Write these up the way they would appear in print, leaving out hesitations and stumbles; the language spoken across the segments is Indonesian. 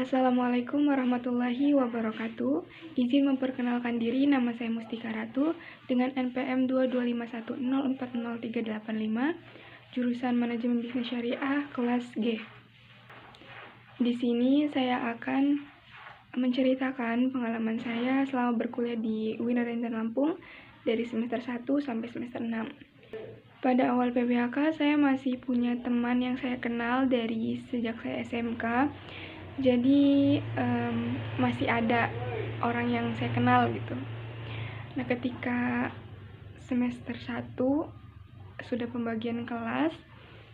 Assalamualaikum warahmatullahi wabarakatuh. Izin memperkenalkan diri, nama saya Mustika Ratu dengan NPM 22510404385, jurusan Manajemen Bisnis Syariah kelas G. Di sini saya akan menceritakan pengalaman saya selama berkuliah di UIN Raden Lampung dari semester 1 sampai semester 6. Pada awal PPHK, saya masih punya teman yang saya kenal dari sejak saya SMK. Jadi masih ada orang yang saya kenal gitu. Nah, ketika semester 1 sudah pembagian kelas,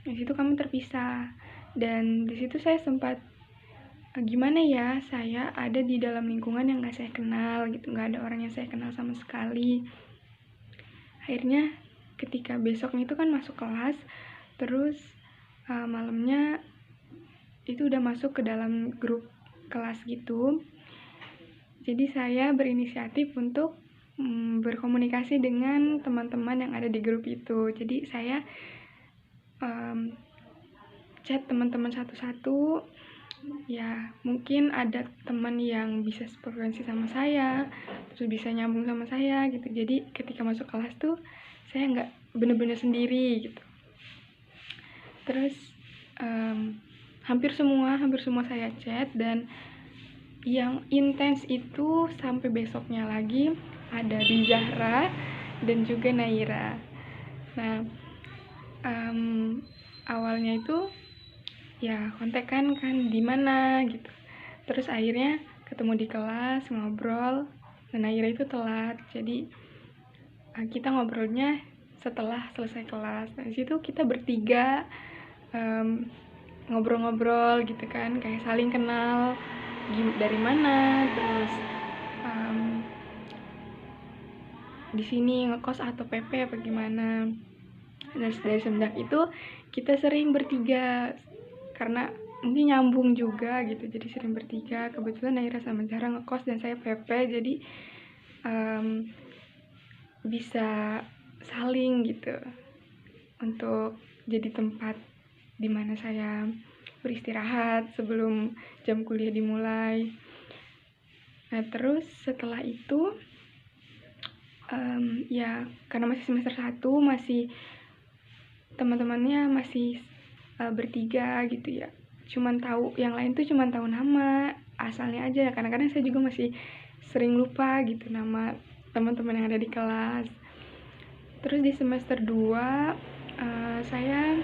di situ kami terpisah. Dan di situ saya sempat gimana ya, saya ada di dalam lingkungan yang gak saya kenal gitu, gak ada orang yang saya kenal sama sekali. Akhirnya ketika besoknya itu kan masuk kelas, terus malamnya itu udah masuk ke dalam grup kelas gitu. Jadi saya berinisiatif untuk berkomunikasi dengan teman-teman yang ada di grup itu. Jadi saya chat teman-teman satu-satu. Ya, mungkin ada teman yang bisa sefrekuensi sama saya, terus bisa nyambung sama saya gitu. Jadi ketika masuk kelas tuh saya nggak bener-bener sendiri gitu. Terus hampir semua saya chat, dan yang intens itu sampai besoknya lagi ada di Zahra dan juga Naira. Nah, awalnya itu ya kontekan kan di mana gitu. Terus akhirnya ketemu di kelas, ngobrol, dan Naira itu telat. Jadi kita ngobrolnya setelah selesai kelas. Nah, di situ kita bertiga ngobrol-ngobrol gitu kan, kayak saling kenal dari mana, terus di sini ngekos atau PP apa gimana. Dan dari semenjak itu kita sering bertiga karena mungkin nyambung juga gitu, jadi sering bertiga. Kebetulan Naira sama Zahra ngekos dan saya PP, jadi bisa saling gitu untuk jadi tempat dimana saya beristirahat sebelum jam kuliah dimulai. Nah, terus setelah itu ya karena masih semester 1, masih teman-temannya masih bertiga gitu ya, cuman tahu yang lain tuh cuman tahu nama asalnya aja. Kadang-kadang saya juga masih sering lupa gitu nama teman-teman yang ada di kelas. Terus di semester 2 saya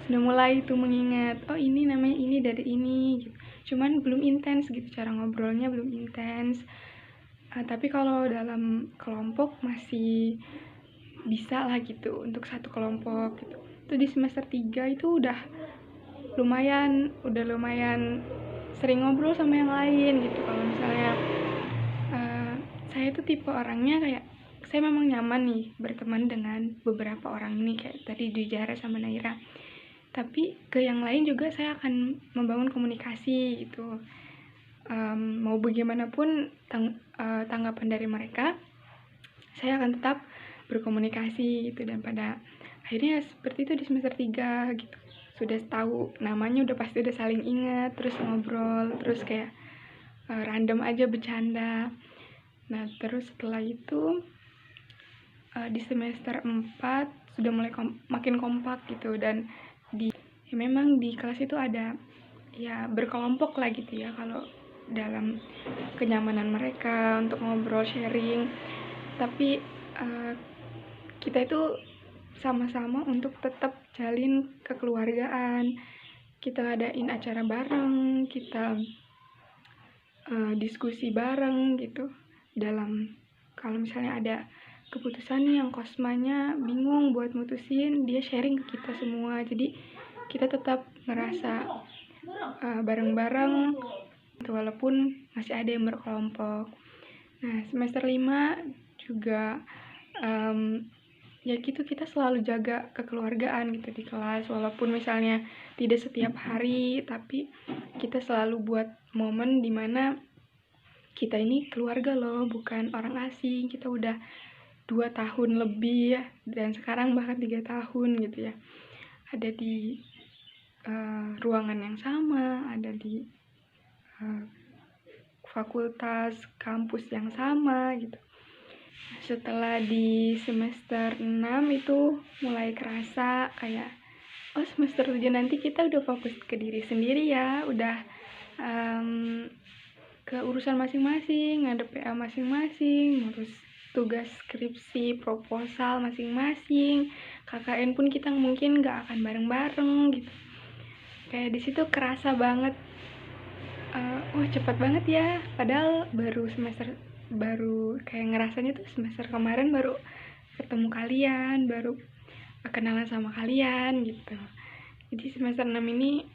sudah mulai tuh mengingat, oh ini namanya ini dari ini gitu. Cuman belum intens gitu, cara ngobrolnya belum intens. Tapi kalau dalam kelompok masih bisa lah gitu, untuk satu kelompok gitu. Itu di semester 3 itu udah lumayan sering ngobrol sama yang lain gitu. Kalau misalnya saya tuh tipe orangnya kayak, saya memang nyaman nih berteman dengan beberapa orang ini, kayak tadi di Zahra sama Naira. Tapi ke yang lain juga saya akan membangun komunikasi gitu. Mau bagaimanapun tanggapan dari mereka, saya akan tetap berkomunikasi gitu. Dan pada akhirnya seperti itu di semester 3 gitu. Sudah tahu namanya, udah pasti udah saling ingat, terus ngobrol, terus kayak random aja bercanda. Nah, terus setelah itu di semester 4 sudah mulai makin kompak gitu. Dan memang di kelas itu ada ya berkelompok lah gitu ya, kalau dalam kenyamanan mereka untuk ngobrol, sharing. Tapi kita itu sama-sama untuk tetap jalin kekeluargaan. Kita ngadain acara bareng, kita diskusi bareng gitu. Dalam kalau misalnya ada keputusan nih yang kosmanya bingung buat mutusin, dia sharing ke kita semua. Jadi kita tetap ngerasa bareng-bareng walaupun masih ada yang berkelompok. Nah, semester 5 juga ya gitu, kita selalu jaga kekeluargaan gitu di kelas. Walaupun misalnya tidak setiap hari, tapi kita selalu buat momen dimana kita ini keluarga loh, bukan orang asing. Kita udah 2 tahun lebih ya, dan sekarang bahkan 3 tahun gitu ya, ada di ruangan yang sama, ada di fakultas, kampus yang sama gitu. Setelah di semester 6 itu mulai kerasa kayak, oh semester 7 nanti kita udah fokus ke diri sendiri ya, udah ke urusan masing-masing, ngadep PA masing-masing, ngurus tugas skripsi, proposal masing-masing, KKN pun kita mungkin nggak akan bareng-bareng gitu. Kayak di situ kerasa banget, wah cepat banget ya, padahal baru kayak ngerasanya tuh semester kemarin baru ketemu kalian, baru kenalan sama kalian gitu. Jadi semester 6 ini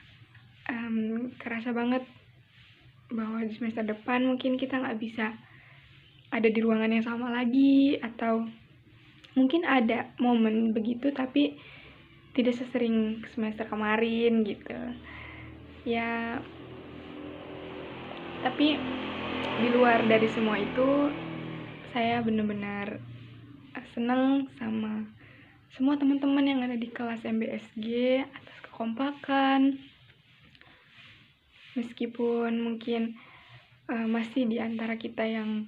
kerasa banget bahwa di semester depan mungkin kita nggak bisa ada di ruangan yang sama lagi, atau mungkin ada momen begitu tapi tidak sesering semester kemarin gitu ya. Tapi di luar dari semua itu, saya benar-benar senang sama semua teman-teman yang ada di kelas MBSG atas kekompakan. Meskipun mungkin masih di antara kita yang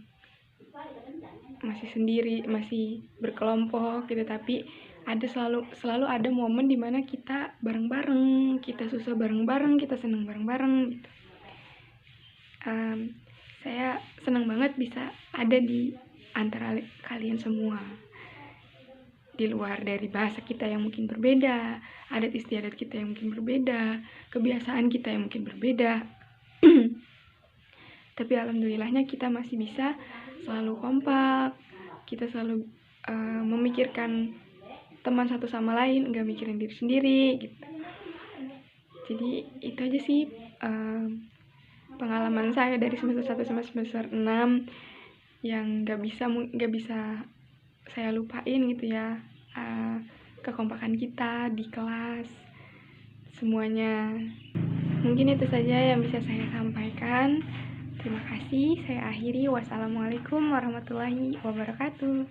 masih sendiri, masih berkelompok gitu, tapi ada selalu ada momen dimana kita bareng-bareng, kita susah bareng-bareng, kita senang bareng-bareng gitu. Saya senang banget bisa ada di antara kalian semua. Di luar dari bahasa kita yang mungkin berbeda, adat istiadat kita yang mungkin berbeda, kebiasaan kita yang mungkin berbeda. Tapi alhamdulillahnya kita masih bisa selalu kompak, kita selalu memikirkan teman satu sama lain, nggak mikirin diri sendiri gitu. Jadi itu aja sih pengalaman saya dari semester 1 sampai semester 6 yang nggak bisa saya lupain gitu ya. Kekompakan kita di kelas, semuanya. Mungkin itu saja yang bisa saya sampaikan. Terima kasih, saya akhiri. Wassalamualaikum warahmatullahi wabarakatuh.